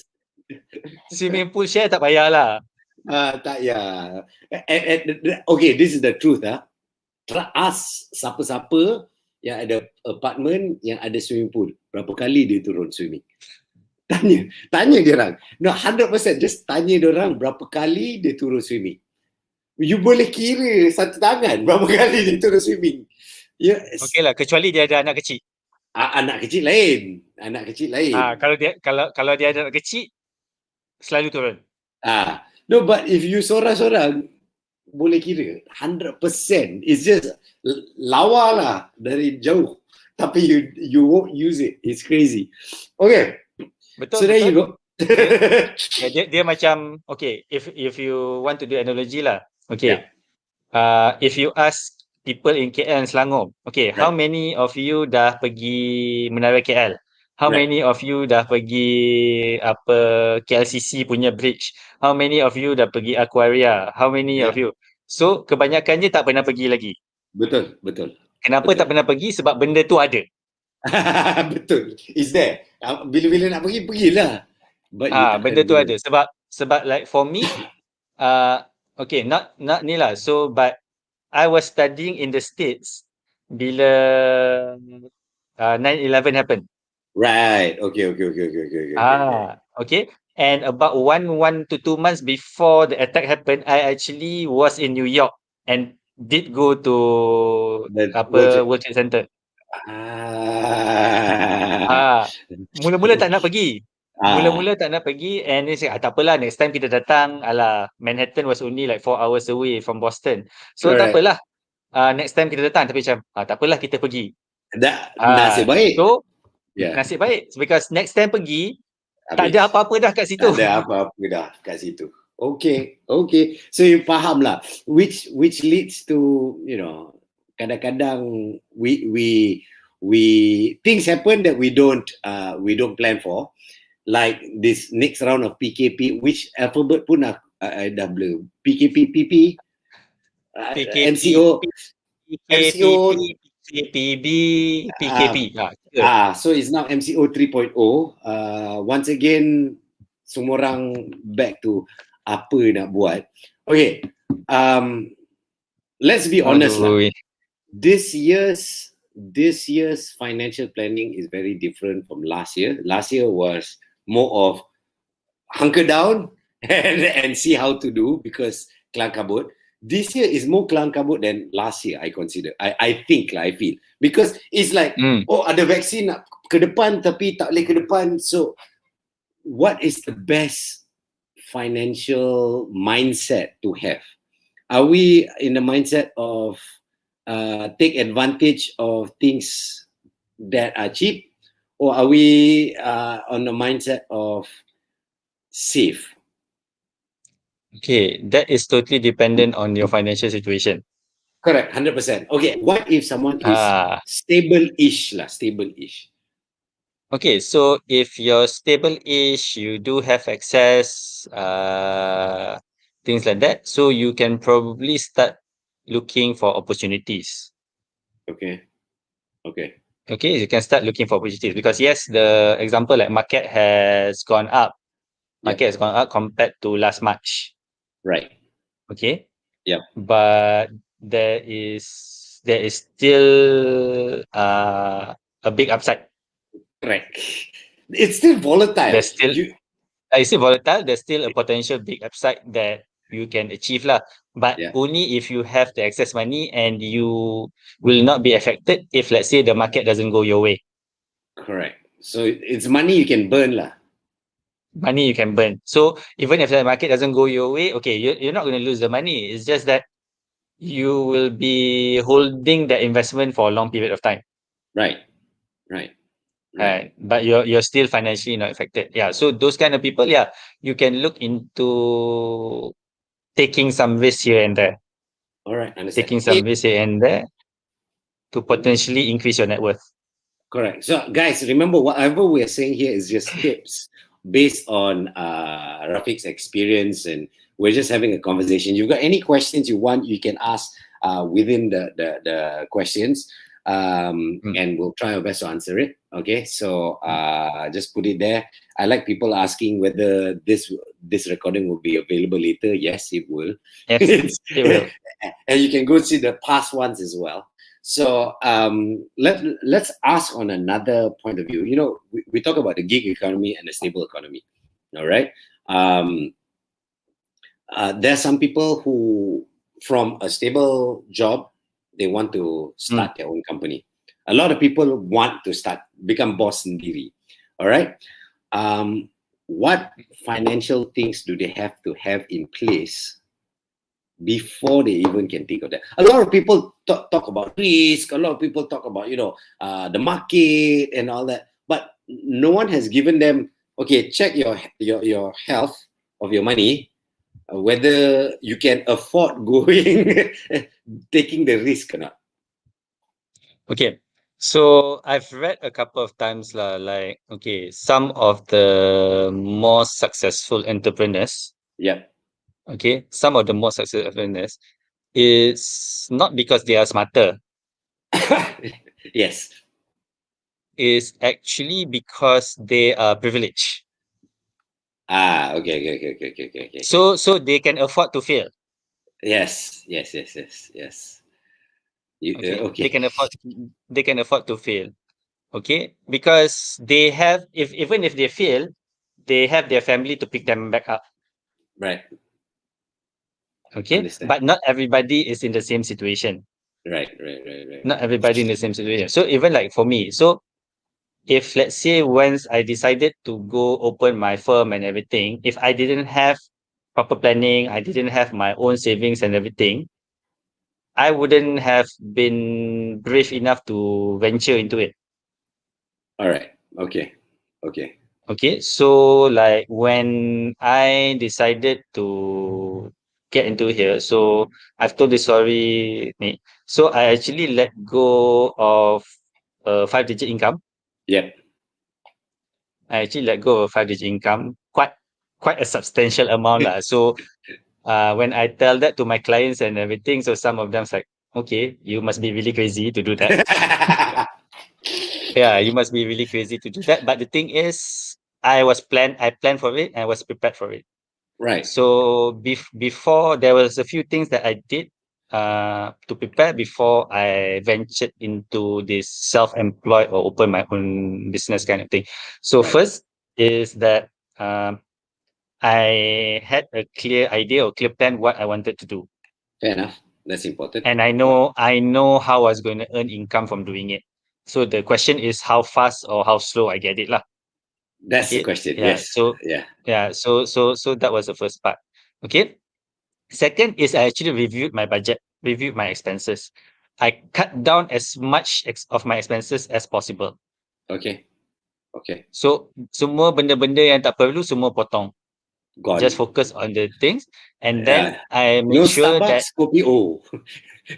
Swimming pool share tak payahlah. Tak ya. Okay, this is the truth. Ask siapa-siapa yang ada apartment yang ada swimming pool, berapa kali dia turun swimming? Tanya dia orang. No, 100%. Just tanya dia orang berapa kali dia turun swimming. You boleh kira satu tangan berapa kali dia turun swimming. Yes. Okay lah, kecuali dia ada anak kecil. Anak kecil lain. Kalau dia ada anak kecil, selalu turun. No, but if you sorang-sorang, boleh kira 100%. It's just lawa lah dari jauh. Tapi you won't use it. It's crazy. Okay. Betul. So there you go. Dia macam, okay, if you want to do analogy lah. Okay. If you ask people in KL and Selangor, okay, how many of you dah pergi Menara KL? How many of you dah pergi KLCC punya bridge? How many of you dah pergi Aquaria? How many of you? So kebanyakannya tak pernah pergi lagi. Betul. Kenapa tak pernah pergi? Sebab benda tu ada. Betul. Is there? Bila-bila nak pergilah. Benda tu ada. Sebab like for me, okay, not ni lah. So but I was studying in the States bila 9/11 happened. Right. Okay. Okay. And about 1 to 2 months before the attack happened, I actually was in New York and did go to World Trade Center. Mula-mula tak nak pergi. And then say, tak apalah, next time kita datang. Manhattan was only like 4 hours away from Boston. So tak apalah. Next time kita datang. Tapi macam, tak apalah, kita pergi. Nasib baik. So Yeah. nasib baik because next time pergi tak Habis. ada apa-apa dah kat situ. Tak ada apa-apa dah kat situ. Okay. So you faham lah. Which leads to, kadang-kadang we things happen that we don't plan for. Like this next round of PKP, which alphabet pun dah blur. PKP, PP, PKP, MCO, PKPP, PKPB, PKP. So it's now MCO 3.0. Once again, semua orang back to apa nak buat. Okay, let's be honest lah. This year's financial planning is very different from last year. Last year was more of hunker down and see how to do because kelang kabut. This year is more kelang kabut than last year, I consider. I think lah, I feel. Because it's like, ada vaksin nak ke depan tapi tak boleh ke depan. So, what is the best financial mindset to have? Are we in the mindset of take advantage of things that are cheap? Or are we on the mindset of save? Okay, that is totally dependent on your financial situation. Correct, 100%. Okay, what if someone is stable-ish? Okay, so if you're stable-ish, you do have access, things like that, so you can probably start looking for opportunities. Okay, you can start looking for opportunities because yes, the example like market has gone up. Market has gone up compared to last March. Right. Okay. Yep. But there is still a big upside. Correct. It's still volatile. There's still it's still volatile. There's still a potential big upside that you can achieve lah. But only if you have the excess money and you will not be affected if let's say the market doesn't go your way. Correct. So it's money you can burn lah. Money you can burn. So even if the market doesn't go your way, okay, you're not going to lose the money. It's just that you will be holding the investment for a long period of time. Right. But you're still financially not affected. Yeah. So those kind of people, you can look into taking some risk here and there. All right, understand. Taking some risk here and there to potentially increase your net worth. Correct. So guys, remember whatever we are saying here is just tips based on Rafiq's experience, and we're just having a conversation. You've got any questions you want, you can ask within the questions, and we'll try our best to answer it. Okay, so just put it there. I like people asking whether this recording will be available later. Yes, it will. Yes, it will. And you can go see the past ones as well. So let's ask on another point of view. We talk about the gig economy and the stable economy. All right. There are some people who, from a stable job, they want to start their own company. A lot of people want to become boss sendiri. All right. What financial things do they have to have in place before they even can think of that? A lot of people talk about risk. A lot of people talk about the market and all that, but no one has given them, okay, check your health of your money, whether you can afford going taking the risk or not. Okay, so I've read a couple of times like, okay, some of the more successful entrepreneurs, okay, some of the more successful entrepreneurs, it's not because they are smarter. Yes. It's actually because they are privileged. Okay. So they can afford to fail. Yes. Okay. They can afford to fail. Okay, because they have, even if they fail, they have their family to pick them back up. Right. Okay. Understand. But not everybody is in the same situation. Right. Not everybody in the same situation. So even like for me, so if let's say once I decided to go open my firm and everything, if I didn't have proper planning, I didn't have my own savings and everything, I wouldn't have been brave enough to venture into it. All right. Okay. Okay. Okay, so like when I decided to get into here, so I've told this story, Nick. So I actually let go of a 5-digit income. Yep. I actually let go of a 5-digit income, quite a substantial amount lah. So when I tell that to my clients and everything, so some of them's like, okay, you must be really crazy to do that. Yeah, you must be really crazy to do that. But the thing is, I planned for it and I was prepared for it. Right. So before there was a few things that I did to prepare before I ventured into this self-employed or open my own business kind of thing. So Right. first is that I had a clear idea or clear plan what I wanted to do. Fair enough. That's important. And I know how I was going to earn income from doing it. So the question is how fast or how slow I get it lah. That's the Okay. question. Yeah. Yes. So Yeah. yeah. So that was the first part. Okay. Second is I actually reviewed my budget, reviewed my expenses. I cut down as much of my expenses as possible. Okay. Okay. So semua benda-benda yang tak perlu semua potong. Just Gone. focus on the things, and then Yeah. I No make sure that Starbucks, kopi O.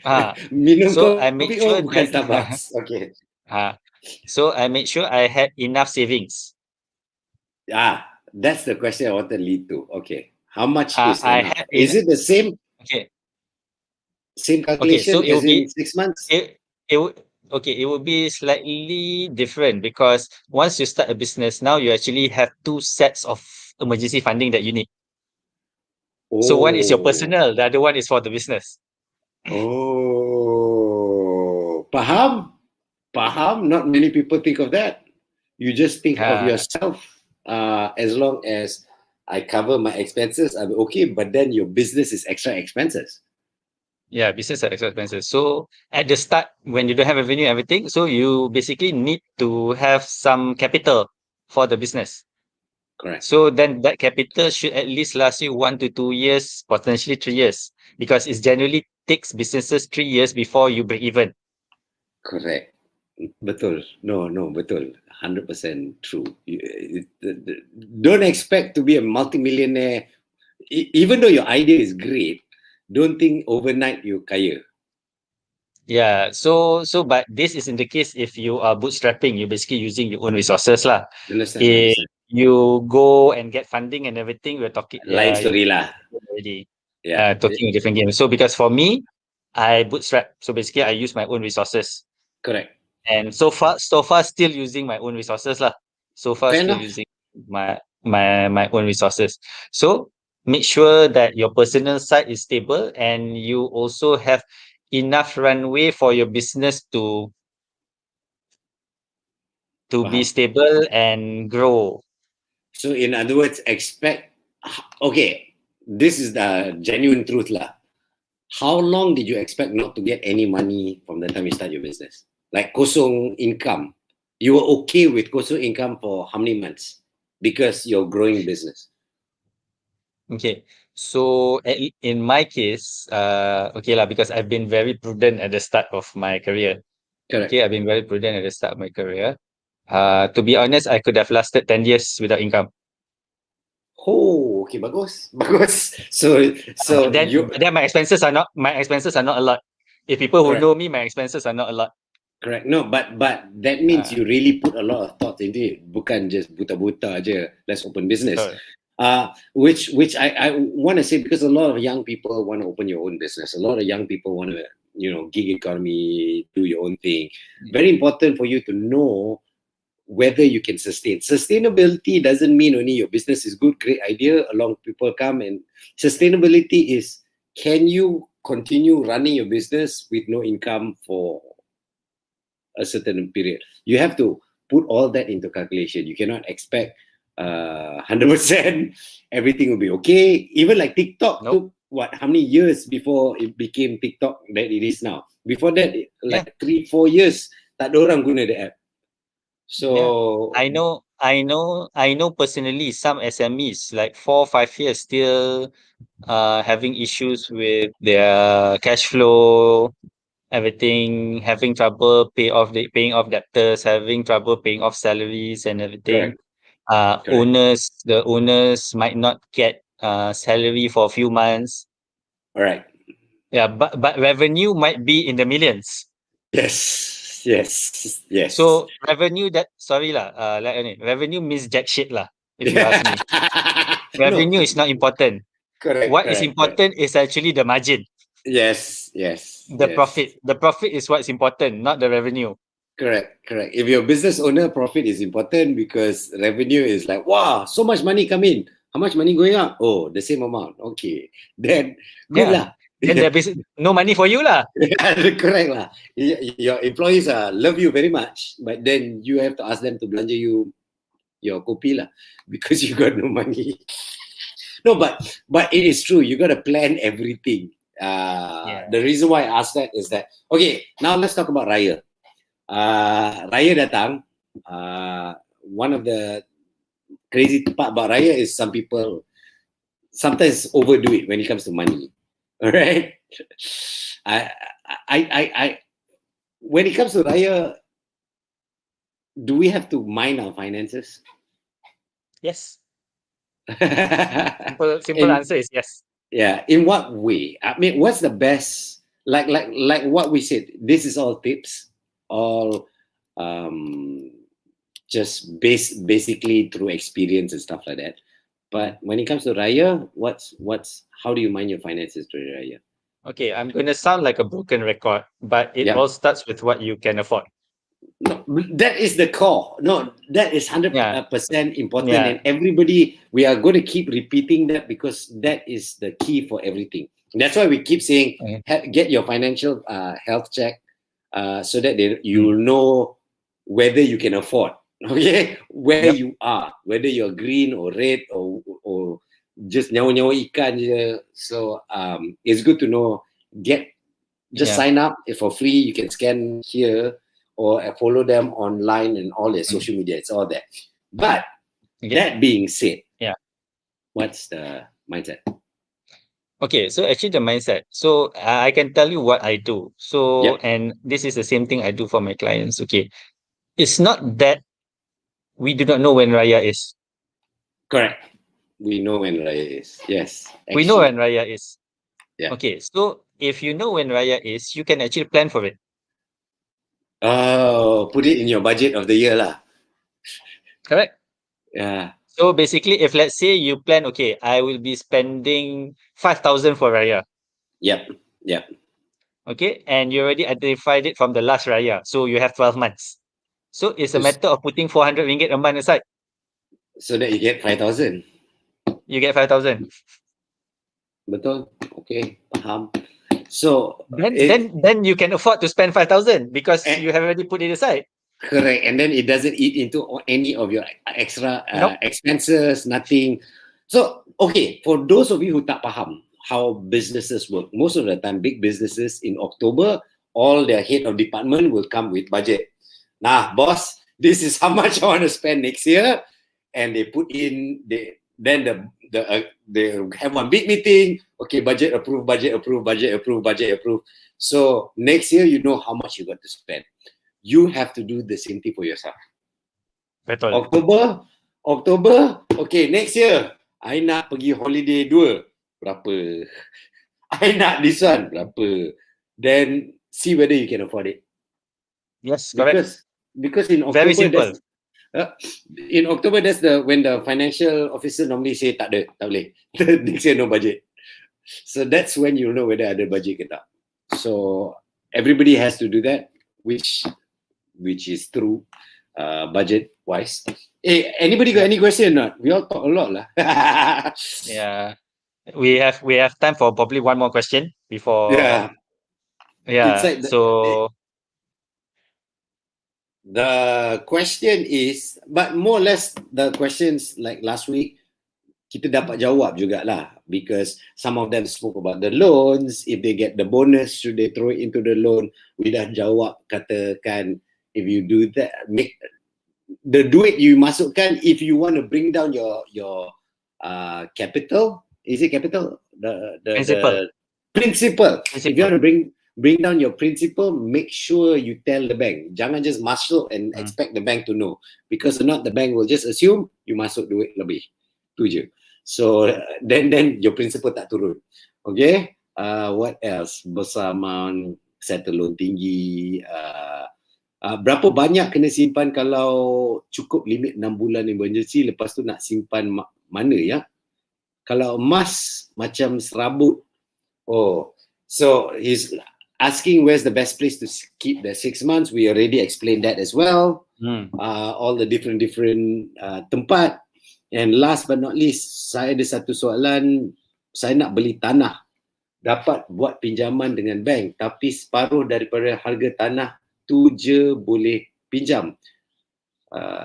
ah, Minum so I make kopi O sure bukan that Starbucks. Okay. ah, so I make sure I had enough savings. That's the question I want to lead to. Okay. How much is I enough? had Is in it the same okay. calculation So it as will in be 6 months? it would okay, it will be slightly different because once you start a business, now you actually have two sets of emergency funding that you need. So one is your Oh. personal, the other one is for the business. Oh. Paham? Paham? Not many people think of that. You just think of Uh, yourself. As long as I cover my expenses, I'm okay. But then your business is extra expenses. yeah, business are extra expenses. So at the start, when you don't have revenue, everything, so you basically need to have some capital for the business. Correct. So then that capital should at least last you 1 to 2 years, potentially 3 years, because it generally takes businesses 3 years before you break even. Correct. Betul. No, betul. 100% true. Don't expect to be a multimillionaire. Even though your idea is great, don't think overnight you kaya. Yeah. But this is in the case if you are bootstrapping, you're basically using your own resources lah. Understand? If Understand. you go and get funding and everything, we're talking, Lain yeah, story lah. already Yeah. talking a different game. So because for me, I bootstrap. So basically I use my own resources. Correct. And so far still using my own resources lah. So far Fair still enough. using my own resources. So make sure that your personal side is stable and you also have enough runway for your business to be Faham. stable and grow. So in other words, expect. Okay, this is the genuine truth lah. How long did you expect not to get any money from the time you start your business? Like kosong income. You were okay with kosong income for how many months? Because you're growing business. Okay. So in my case, okay lah, because I've been very prudent at the start of my career. Correct. Okay, I've been very prudent at the start of my career. To be honest, I could have lasted 10 years without income. Oh, okay, bagus, bagus. So But you then my expenses are not a lot. If people who correct, know me, my expenses are not a lot. correct. No, but that means Uh, you really put a lot of thought into it. Bukan just buta-buta aja. Let's open business. so, Which I want to say because a lot of young people want to open your own business. A lot of young people want to gig economy, do your own thing. Very important for you to know whether you can sustain. Sustainability doesn't mean only your business is good, great idea, along people come, and sustainability is, can you continue running your business with no income for a certain period? You have to put all that into calculation. You cannot expect 100% everything will be okay. Even like TikTok nope. took what, how many years before it became TikTok that it is now? Before that, Yeah. like 3-4 years, tak ada orang guna the app. So Yeah. I know I know personally some SMEs like 4 or 5 years still having issues with their cash flow, everything, having trouble paying off debtors, having trouble paying off salaries and everything. Correct. Correct. The owners might not get salary for a few months. All right. Yeah, but revenue might be in the millions. Yes. Yes. Yes. So revenue that sorry lah, revenue means jack shit lah, if you ask me. No. Revenue is not important. Correct. What is Correct. Correct. important is actually the margin, Yes. Yes. the Yes. profit. The profit is what's important, not the revenue. Correct, correct. If you're a business owner, profit is important because revenue is like, wow, so much money come in. How much money going out? Oh, the same amount. Okay, then good Yeah. lah. Then there is no money for you lah. Correct lah. Your employees love you very much, but then you have to ask them to belanja you your kopi lah because you got no money. No, but it is true. You got to plan everything. Yeah. The reason why I asked that is that okay. Now let's talk about Raya. Raya datang. One of the crazy part about Raya is some people sometimes overdo it when it comes to money. All right. I when it comes to Raya, do we have to mind our finances? Yes. in, Simple answer is yes. Yeah. In what way? I mean, what's the best? Like what we said. This is all tips. All just basically through experience and stuff like that. But when it comes to Raya, how do you mind your finances during Raya? Okay, I'm gonna sound like a broken record, but it Yeah. all starts with what you can afford. No, that is the core. No, that is 100% important. Yeah. And everybody, we are going to keep repeating that because that is the key for everything. That's why we keep saying, get your financial health check so that you'll know whether you can afford. Okay, where you are, whether you're green or red or just nyawa ikan je. So it's good to know. Sign up for free. You can scan here or follow them online and all their social media. It's all there. But that being said, what's the mindset? Okay, so actually the mindset. So I can tell you what I do. So and this is the same thing I do for my clients. Okay, it's not that we do not know when Raya is. Correct. We know when Raya is. Yes. We know when Raya is. Yeah. Okay, so if you know when Raya is, you can actually plan for it. Oh, put it in your budget of the year lah. Correct. Yeah. So basically, if let's say you plan, okay, I will be spending 5,000 for Raya. Yep. Okay, and you already identified it from the last Raya. So you have 12 months. So it's a matter of putting 400 ringgit a month aside. So that you get 5,000. You get 5,000. Betul. Okay, faham. So then you can afford to spend 5,000 because you have already put it aside. Correct, and then it doesn't eat into any of your extra expenses, nothing. So, okay, for those of you who tak faham how businesses work, most of the time, big businesses in October, all their head of department will come with budget. Nah, boss, this is how much I want to spend next year, and they put in they have one big meeting. Okay, budget approved, budget approved, budget approved, budget approved. So next year, you know how much you got to spend. You have to do the same thing for yourself. Betul. October, okay, next year, I nak pergi holiday 2, berapa? I nak this one, berapa? Then see whether you can afford it. Yes, correct. Because in October, very simple. In October, that's when the financial officer normally say tak ada, tak boleh. Next year no budget. So that's when you know whether ada budget ke tak. So everybody has to do that, which is true, budget wise. Hey, anybody got any question or not? We all talk a lot lah. Yeah, we have time for probably one more question before. So the question is, but more or less the questions like last week kita dapat jawab jugalah, because some of them spoke about the loans. If they get the bonus, should they throw it into the loan? We dah jawab, katakan if you do that, the duit you masukkan, if you want to bring down your capital, is it capital? The principal. If you want to bring down your principal, make sure you tell the bank. Jangan just masuk and expect the bank to know, because if not, the bank will just assume you masuk duit lebih. Tu je. So then your principal tak turun. Okay. What else? Besar amount, settle loan tinggi. Berapa banyak kena simpan kalau cukup limit 6 bulan emergency, lepas tu nak simpan mana ya? Kalau emas macam serabut. Oh, so he's asking where's the best place to keep the 6 months. We already explained that as well. All the different tempat. And last but not least, saya ada satu soalan. Saya nak beli tanah, dapat buat pinjaman dengan bank, tapi separuh daripada harga tanah tu je boleh pinjam.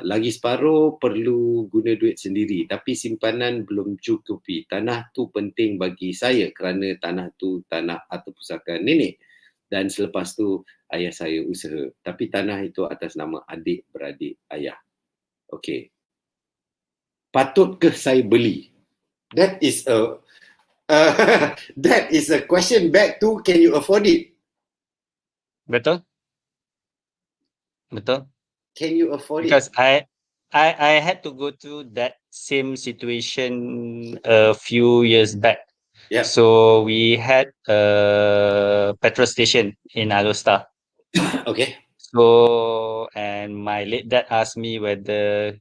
Lagi separuh perlu guna duit sendiri, tapi simpanan belum cukupi. Tanah tu penting bagi saya kerana tanah tu tanah atau pusaka nenek, dan selepas tu ayah saya usaha, tapi tanah itu atas nama adik-beradik ayah. Okay, patutkah saya beli? That is a question back to, can you afford it? Betul. Can you afford because it? I had to go through that same situation a few years back. Yeah. So we had a petrol station in Alostar. Okay. So, and my late dad asked me whether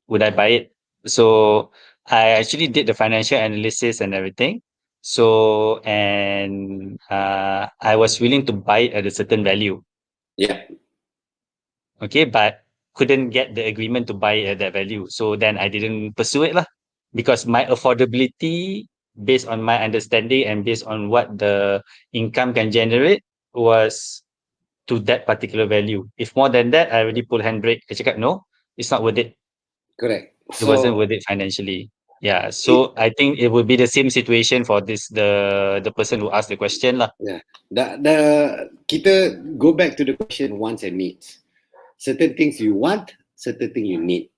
would I buy it. So I actually did the financial analysis and everything. So, and I was willing to buy it at a certain value. Yeah. Okay, but couldn't get the agreement to buy it at that value. So then I didn't pursue it lah, because my affordability, based on my understanding and based on what the income can generate, was to that particular value. If more than that, I already pull handbrake. I cakap, no, it's not worth it. Correct. It wasn't worth it financially. Yeah, so I think it would be the same situation for the person who asked the question lah. Yeah. Kita go back to the question wants and needs. Certain things you want, certain things you need.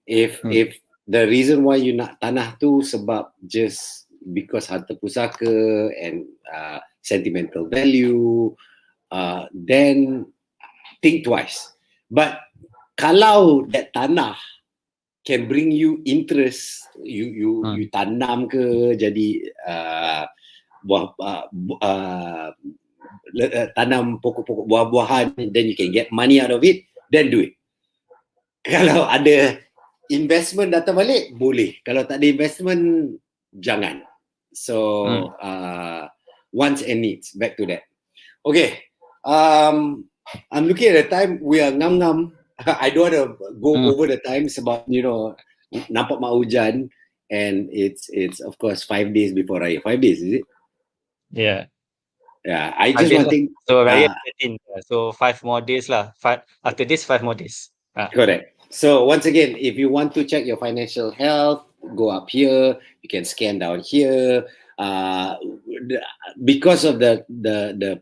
If the reason why you nak tanah tu sebab just because harta pusaka and sentimental value, then think twice. But kalau that tanah can bring you interest, you tanam ke jadi tanam pokok-pokok buah-buahan, then you can get money out of it, then do it. Kalau ada investment datang balik, boleh. Kalau tak ada investment, jangan. So wants and needs, back to that. Okay, I'm looking at the time, we are ngam-ngam. I don't want to go over the time sebab, nampak mak hujan, and it's of course 5 days before Raya. 5 days, is it? Yeah. Yeah, I just want to think. So Raya 13, so 5 more days lah. After this, 5 more days. Correct. So once again, if you want to check your financial health, go up here. You can scan down here. Because of the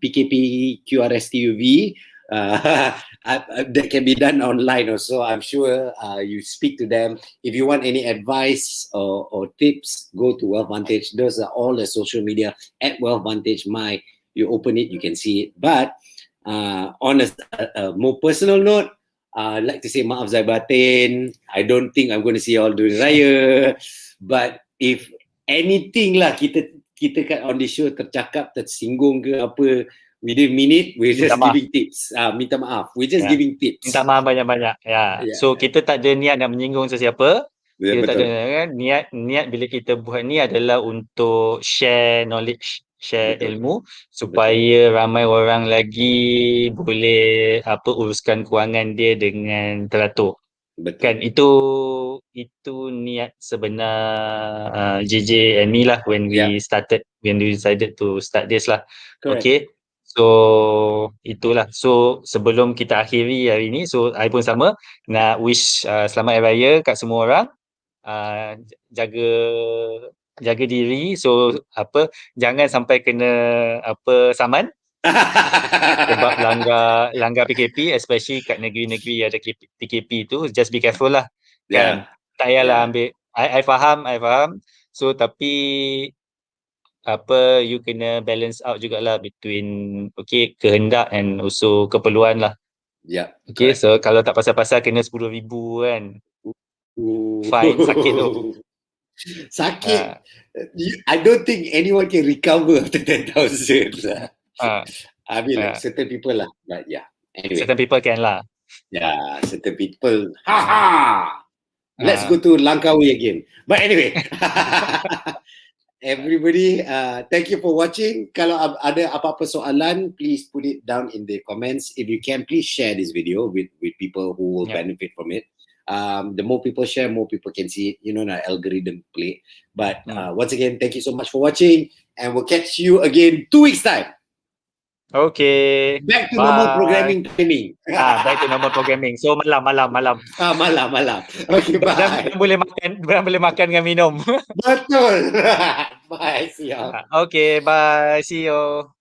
PKP QRSTUV, that can be done online also. I'm sure you speak to them. If you want any advice or tips, go to Wealth Vantage. Those are all the social media at Wealth Vantage. You open it, you can see it. But on a more personal note, I'd like to say maaf zahir batin. I don't think I'm going to see you all during Raya. But if anything lah, kita kan on the show tercakap, tersinggung ke apa, we didn't mean it, we're just giving tips. Minta maaf, we're just giving tips. Minta maaf banyak-banyak. So kita tak ada niat nak menyinggung sesiapa. Kita tak ada niat bila kita buat ni adalah untuk share knowledge, share ilmu, supaya ramai orang lagi boleh uruskan kewangan dia dengan teratur. Kan itu niat sebenar JJ and me lah when we decided to start this lah. Correct. Okay, so itulah. So sebelum kita akhiri hari ni, so I pun sama nak wish selamat Hari Raya kat semua orang. Jaga diri, so jangan sampai kena saman. Sebab langgar PKP, especially kat negeri-negeri ada PKP tu, just be careful lah. Kan? Yeah, Tak payahlah yeah, ambil. I faham. So tapi apa, you kena balance out jugalah between okay, kehendak and also keperluan lah. yeah, Okay, correct. so kalau tak pasal-pasal kena 10,000 kan. Fine, sakit tu. Ooh. Sakit. Ha, I don't think anyone can recover after 10,000. ha, I mean, like ha. certain people lah. But yeah, anyway. Certain people can lah. Yeah, certain people. Ha. Let's Ha. go to Langkawi again. But anyway, everybody, thank you for watching. Kalau ada apa-apa soalan, please put it down in the comments. If you can, please share this video with people who will Yep. benefit from it. The more people share, more people can see it. You know, the algorithm play. But once again, thank you so much for watching, and we'll catch you again 2 weeks time. Okay. Back to Bye. normal programming timing. Back to normal programming. So malam. Malam. Okay, bye. Berang boleh makan dengan minum. Betul. Bye. See ya. Okay, bye. See you.